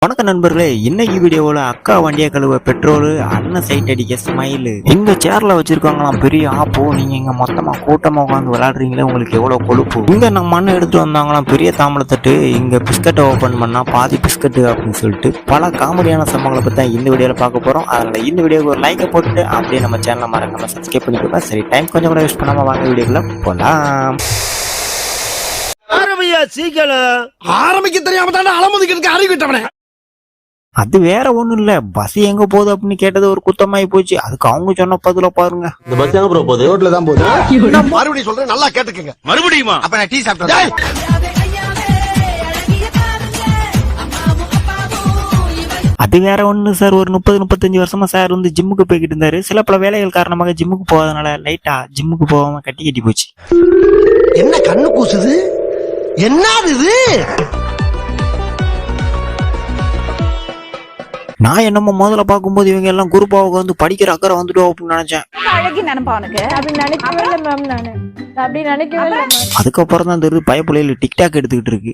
வணக்கம் நண்பர்களே, இன்னைக்கு வீடியோவில் அக்கா வண்டியை கழுவ பெட்ரோல், அண்ணன் சைட் அடிக்க ஸ்மைல். இங்க சேர்ல வச்சிருக்காங்களாம் பெரிய ஆப்போ. நீங்க இங்க மொத்தமா கூட்டமா உட்காந்து விளையாடுறீங்களே, உங்களுக்கு எவ்வளவு கொழுப்பு. இங்க நம்ம அண்ணன் எடுத்துட்டு வந்தாங்களாம் பெரிய தாம்பளத்தட்டு. இங்க பிஸ்கட்டை ஓபன் பண்ணா பாதி பிஸ்கட்டு அப்படின்னு சொல்லிட்டு பல காமெடியான சம்பவங்களை பத்தி தான் இந்த வீடியோல பார்க்க போறோம். அதனால இந்த வீடியோக்கு ஒரு லைக்கை போட்டுட்டு அப்படியே நம்ம சேனலை மறக்காம சப்ஸ்கிரைப் பண்ணிக்கோங்க. சரி, டைம் கொஞ்சம் கூட வேஸ்ட் பண்ணாம வாங்க வீடியோக்குள்ள போலாம். ஆரம்பிக்க தெரியாம தானே அலமுதிக்கிறதுக்கு அறிவிட்டவனே. அது வேற ஒண்ணும் இல்ல, பஸ் எங்க போகுது அப்படின்னு கேட்டது ஒரு குத்தமாயி போச்சு. அதுக்கு அவங்க சொன்ன பதில பாருங்க. இந்த பஸ் எங்க ப்ரோ போகுது? ரோட்ல தான் போகுது. நான் மறுபடியும் சொல்றேன், நல்லா கேட்டுக்கங்க. மறுபடியுமா? அப்ப நான் டீ சாப்பிட்டேன். அது வேற ஒண்ணு சார், ஒரு 30-35 வருஷமா சார் வந்து ஜிம்முக்கு போய்கிட்டு இருந்தாரு. சில பல வேலைகள் காரணமாக ஜிம்முக்கு போகாதனால லைட்டா ஜிம்முக்கு போகாம கட்டி போச்சு. என்ன கண்ணு கூசுது? என்னது இது? நான் என்னமோ முதல்ல பார்க்கும்போது இவங்க எல்லாம் குரூப்பாவுக்கு வந்து படிக்கிற அக்கறை வந்துட்டோம் அப்படின்னு நினைச்சேன். அழகி நினைப்பா உனக்கு அப்படி நினைக்கவே இல்லை மேம். நானு அப்படி நினைக்கவே இல்லை மேம். அதுக்கப்புறம் தான் தெரியுது பயப்புள்ளையில டிக்டாக் எடுத்துக்கிட்டு இருக்கு.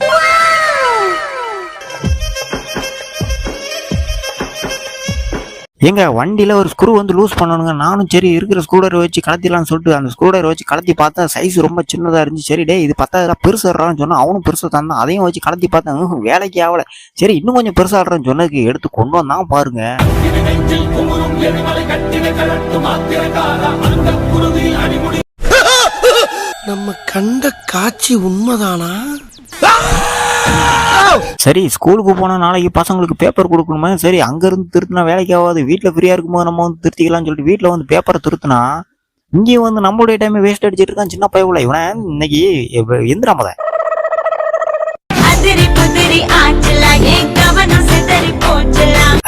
எங்க வண்டியில ஒரு ஸ்க்ரூ வந்து லூஸ் பண்ணணுங்க. நானும் சரி இருக்கிற ஸ்க்ரூடரை வச்சு கலத்திடலாம்னு சொல்லிட்டு அந்த ஸ்க்ரூடரை வச்சு கலத்தி பார்த்தா சைஸ் ரொம்ப சின்னதா இருந்துச்சு. சரி டே இது 10,000 பெருசாடுறான்னு சொன்னா அவனும் பெருசா தந்தான். அதையும் வச்சு கலத்தி பார்த்தேன், வேலைக்கு ஆகல. சரி இன்னும் கொஞ்சம் பெருசாடுறான்னு சொன்னதுக்கு எடுத்து கொண்டு வந்தான் பாருங்க. நம்ம கண்ட காட்சி உண்மைதானா? சரி ஸ்கூலுக்கு போனா நாளைக்கு பசங்களுக்கு பேப்பர் கொடுக்கணுமே. சரி அங்க இருந்து திருத்தினா வேலைக்கு ஆகாது, வீட்டுல ஃப்ரீயா இருக்கும்போது நம்ம வந்து திருத்திக்கலாம்னு சொல்லிட்டு வீட்டுல வந்து பேப்பரை திருத்தினா இங்கேயும் வந்து நம்மளுடைய டைம் வேஸ்ட் அடிச்சிட்டு இருக்கான் சின்ன பையன். இவன் இன்னைக்கு எந்திராமத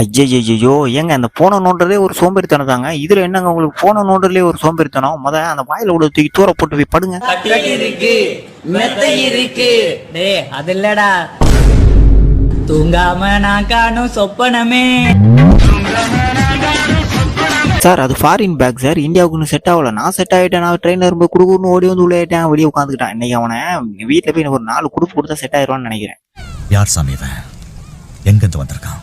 ஐயோ ஏங்க அந்த போனை நோண்டுறதே ஒரு சோம்பேறித்தனம் தாங்க. இதுல என்னங்க உங்களுக்கு போனை நோண்டுறதுலே ஒரு சோம்பேறித்தனம்? அந்த வாயில உள்ள தூக்கி தூர போட்டு போய் படுங்க. அது இல்லடா, தூங்காம நான் காணும் சொப்பனமே. சார் அது ஃபாரின் பேக் சார், இந்தியாவுக்கு செட் ஆகல. நான் செட் ஆகிட்டேன். நான் ட்ரெயின்ல ரொம்ப குடுக்குன்னு ஓடி வந்து உள்ளேட்டேன், வெளியே உட்காந்துக்கிட்டான். இன்னைக்கு அவனை வீட்டுல போய் ஒரு 4 குடுப்பு கொடுத்தா செட் ஆயிடுவான்னு நினைக்கிறேன். யார் சாமி இவன்? எங்கிருந்து வந்திருக்கான்?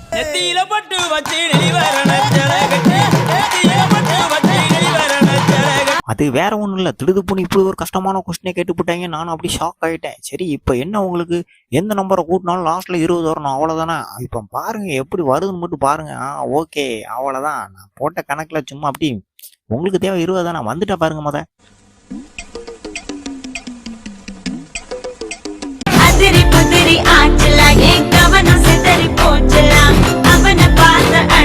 அது வேற ஒண்ணும் இல்ல, திடுதுப்புன்னு இப்படி ஒரு கஷ்டமான கொஸ்டினை கேட்டுப்பட்டாங்க. நானும் அப்படி ஷாக் ஆயிட்டேன். சரி இப்ப என்ன உங்களுக்கு எந்த நம்பரை கூட்டினாலும் லாஸ்ட்ல 20 வரணும், அவ்வளவுதானே. இப்ப பாருங்க எப்படி வருதுன்னு மட்டும் பாருங்க. ஓகே அவ்வளவுதான். நான் போட்ட கணக்குல சும்மா அப்படி உங்களுக்கு தேவை 20 தானே, வந்துட்டா பாருங்க.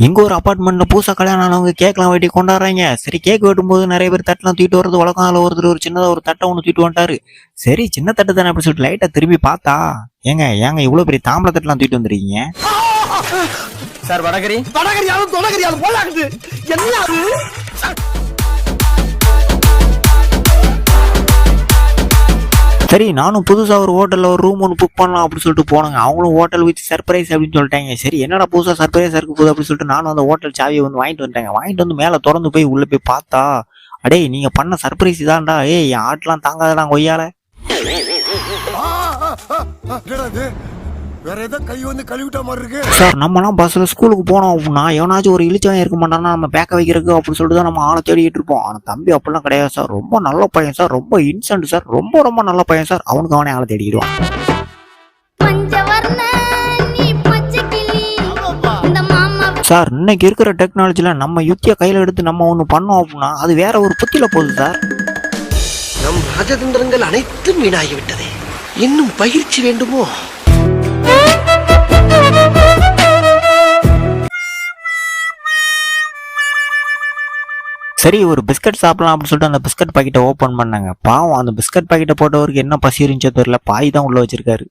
இங்க ஒரு அபார்ட்மெண்ட்ல பூசா கல்யாணம் ஆனவங்க கேக்லாம் வெட்டி கொண்டாடுறாங்க. சரி கேக் வெட்டும் போது நிறைய பேர் தட்டெல்லாம் தூக்கிட்டு வர்றது வழக்கம். அதுல ஒருத்தர் ஒரு சின்னதா ஒரு தட்டை ஒண்ணு தூக்கிட்டு வந்துட்டாரு. சரி சின்ன தட்டு தானே அப்படி சொல்லிட்டு லைட்டா திரும்பி பார்த்தா ஏங்க இவ்வளவு பெரிய தாம்பளை தட்டெல்லாம் தூக்கிட்டு வந்துருக்கீங்க சார்? வடகரியாலும் தொடகரியாலும் போலாகுது. என்ன அது? சரி நானும் புதுசா ஒரு ஹோட்டல்ல ஒரு ரூம் ஒன்று புக் பண்ணலாம் அப்படின்னு சொல்லிட்டு போனாங்க. அவங்களும் ஹோட்டல் வித் சர்ப்ரைஸ் அப்படின்னு சொல்லிட்டாங்க. சரி என்னடா புதுசா சர்ப்ரைஸா இருக்கு போகுது அப்படின்னு சொல்லிட்டு நானும் அந்த ஹோட்டல் சாவியை வந்து வாங்கிட்டு வந்துட்டாங்க. வாங்கிட்டு வந்து மேல திறந்து போய் உள்ள போய் பார்த்தா அடே நீங்க பண்ண சர்ப்ரைஸ் தான்டா. என் ஆட்டெல்லாம் தாங்காதடா கொய்யால. வேற ஏதோ கை வந்து கழுவிட்ட மாதிரி இருக்கு சார். நம்மலாம் பஸ்ல ஸ்கூலுக்கு போனோம் அப்படின்னா எவனாச்சும் ஒரு இழிச்சவன் இருக்க மாட்டானா நம்ம பேக்க வைக்கிறதுக்கு அப்படின்னு சொல்லிட்டு தான் நம்ம ஆளை தேடிட்டு இருப்போம். ஆனா தம்பி அப்படிலாம் கிடையாது சார். ரொம்ப நல்ல பையன் சார், ரொம்ப இன்சென்ட் சார், ரொம்ப நல்ல பையன் சார். அவனுக்கு அவனே ஆளை தேடிடுவான். சார் இன்னைக்கு இருக்கிற டெக்னாலஜில நம்ம யுத்திய கையில எடுத்து நம்ம ஒண்ணு பண்ணோம் அப்படின்னா அது வேற ஒரு புத்தியில போகுது சார். நம் ராஜதந்திரங்கள் அனைத்தும் வீணாகிவிட்டதே. இன்னும் பயிற்சி வேண்டுமோ? சரி ஒரு பிஸ்கட் சாப்பிடலாம் அப்படின்னு சொல்லிட்டு அந்த பிஸ்கட் பாக்கெட்டை ஓபன் பண்ணாங்க. பாவம் அந்த பிஸ்கட் பாக்கெட்டை போட்டவருக்கு என்ன பசி இருந்துச்சோ தெரியல, பாய் தான் உள்ள வச்சிருக்காரு.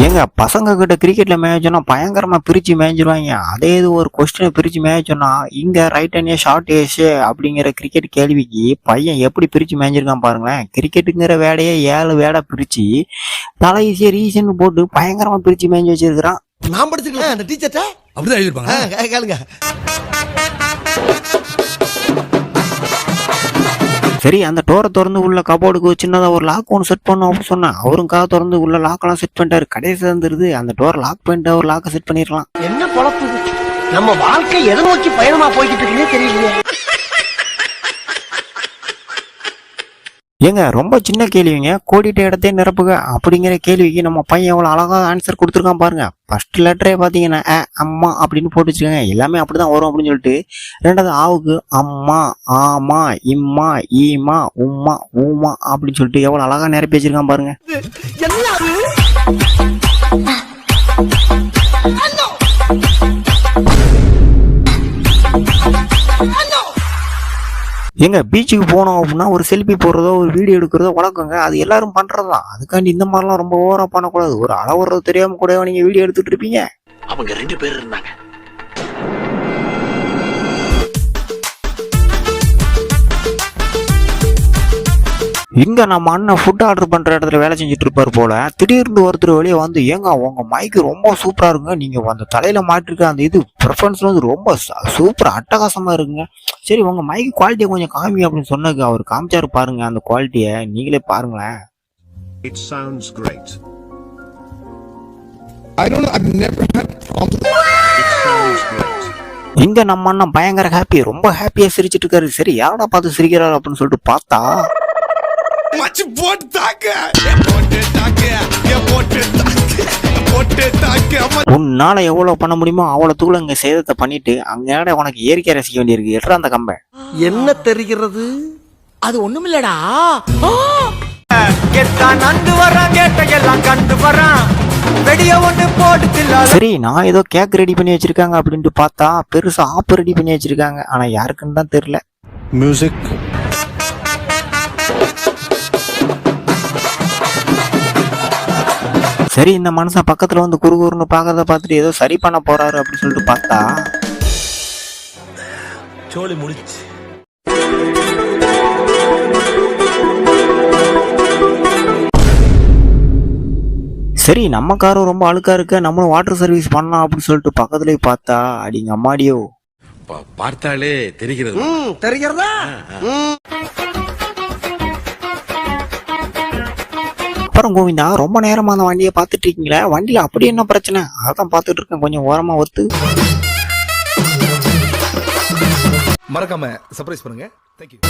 ஏங்க பசங்க கிட்ட கிரிக்கெட்ல மேய்ச்சோன்னா பயங்கரமா பிரிச்சு மேய்ஞ்சிருவாங்க. அதே இது ஒரு கொஸ்டினை பிரிச்சு மேய்ச்சோன்னா இங்க ரைட் அண்ட் ஷார்ட் ஏஷ் அப்படிங்கிற கிரிக்கெட் கேள்விக்கு பையன் எப்படி பிரிச்சு மேய்ஞ்சிருக்கான் பாருங்களேன். கிரிக்கெட்டுங்கிற வேலையை 7 வேடா பிரிச்சு தலை ஈஸியா ரீசன் போட்டு பயங்கரமா பிரிச்சு மேய்ஞ்சி வச்சிருக்கிறான். நான் படிச்சிருக்கேன் அந்த டீச்சர்ட்ட அப்படிதான் எழுதிருப்பாங்க. கேளுங்க. சரி அந்த டோரை திறந்து உள்ள கபோர்டுக்கு சின்னதா ஒரு லாக் ஒன்று செட் பண்ணும் அப்படின்னு சொன்னேன். அவரும் கதை திறந்து உள்ள லாக்கெல்லாம் செட் பண்ணிட்டாரு. கடைசி வந்துருது அந்த டோர் லாக் பண்ணிட்டு ஒரு லாக்கை செட் பண்ணிடலாம். என்ன பொழப்பு நம்ம வாழ்க்கை எதை நோக்கி பயணமா போய்கிட்டு இருக்குன்னே தெரியலையே. ஏங்க ரொம்ப சின்ன கேள்விங்க, கோடிட்ட இடத்தையே நிரப்புக அப்படிங்கிற கேள்விக்கு நம்ம பையன் எவ்வளவு அழகா ஆன்சர் கொடுத்துருக்கான் பாருங்க. ஃபர்ஸ்ட் லெட்டரே பாத்தீங்கன்னா அம்மா அப்படின்னு போட்டு வச்சுக்கோங்க, எல்லாமே அப்படிதான் வரும் அப்படின்னு சொல்லிட்டு. ரெண்டாவது ஆவுக்கு அம்மா, ஆமா, இம்மா, ஈமா, உம்மா, ஊமா அப்படின்னு சொல்லிட்டு எவ்வளவு அழகா நிரப்பி வச்சிருக்கான் பாருங்க. எங்க பீச்சுக்கு போனோம் அப்படின்னா ஒரு செல்ஃபி போடுறதோ ஒரு வீடியோ எடுக்கிறதோ வழக்கங்க, அது எல்லாரும் பண்றதுதான். அதுக்காண்டி இந்த மாதிரிலாம் ரொம்ப ஓவரா பண்ணக்கூடாது. ஒரு அளவுறது தெரியாம கூட நீங்க வீடியோ எடுத்துட்டு இருப்பீங்க. அவங்க 2 பேர் இருந்தாங்க. இங்க நம்ம அண்ணன் ஃபுட் ஆர்டர் பண்ற இடத்துல வேலை செஞ்சுட்டு இருப்பாரு போல. திடீர்னு ஒருத்தர் வெளியே வந்து, ஏங்க உங்க மைக்கு ரொம்ப சூப்பரா இருக்குங்க, நீங்க அந்த தலையில மாட்டிருக்க அந்த இது ப்ரெஃபரன்ஸ் வந்து ரொம்ப சூப்பர் அட்டகாசமா இருக்குங்க, சரி உங்க மைக் குவாலிட்டியை கொஞ்சம் காமி அப்படின்னு சொன்னது. அவர் காமிச்சாரு பாருங்க அந்த குவாலிட்டியை, நீங்களே பாருங்களேன். It sounds great. I don't know. I've never had problems. It sounds great. இங்க நம்ம அண்ணன் பயங்கர ஹாப்பி, ரொம்ப ஹாப்பியா சிரிச்சிட்டு இருக்காரு. சரி யாரா பார்த்து சிரிக்கிறாரு அப்படின்னு சொல்லிட்டு பார்த்தா, மச்சி போட்டு தாக்க போட்டு தாக்க. உன்னால எவ்வளவு பண்ண முடியுமோ அவ்வளவுக்குள்ள இங்க சேதத்தை பண்ணிட்டு அங்க உனக்கு இயற்கை ரசிக்க வேண்டியிருக்கு. எட்ரா அந்த கம்பை. என்ன தெரிகிறது? அது ஒண்ணுமில்லடா. சரி நான் ஏதோ கேக் ரெடி பண்ணி வச்சிருக்காங்க அப்படின்ட்டு பார்த்தா பெருசா ஆப்பு ரெடி பண்ணி வச்சிருக்காங்க. ஆனா யாருக்குன்னு தான் தெரியல. மியூசிக். சரி இந்த மனுஷன் பக்கத்துல வந்து குறுகுறுன்னு பாக்கிறத பார்த்துட்டு ஏதோ சரி பண்ண போறாரு அப்படின்னு சொல்லிட்டு பார்த்தா, சோலி முடிச்சு. சரி நம்ம காரும் ரொம்ப அழுக்கா இருக்க, நம்மளும் வாட்டர் சர்வீஸ் பண்ணலாம் அப்படின்னு சொல்லிட்டு பக்கத்துலயே பார்த்தா, அடிங்க அம்மாடியோ, பார்த்தாலே தெரிகிறது. தெரிகிறதா? அப்புறம் கோவிந்தா ரொம்ப நேரமா அந்த வண்டியை பார்த்துட்டு இருக்கீங்களா, வண்டியில அப்படி என்ன பிரச்சனை? அதான் பார்த்துட்டு இருக்கேன், கொஞ்சம் ஓரமா ஒத்து. மறக்காம சர்ப்ரைஸ் பண்ணுங்க. Thank you.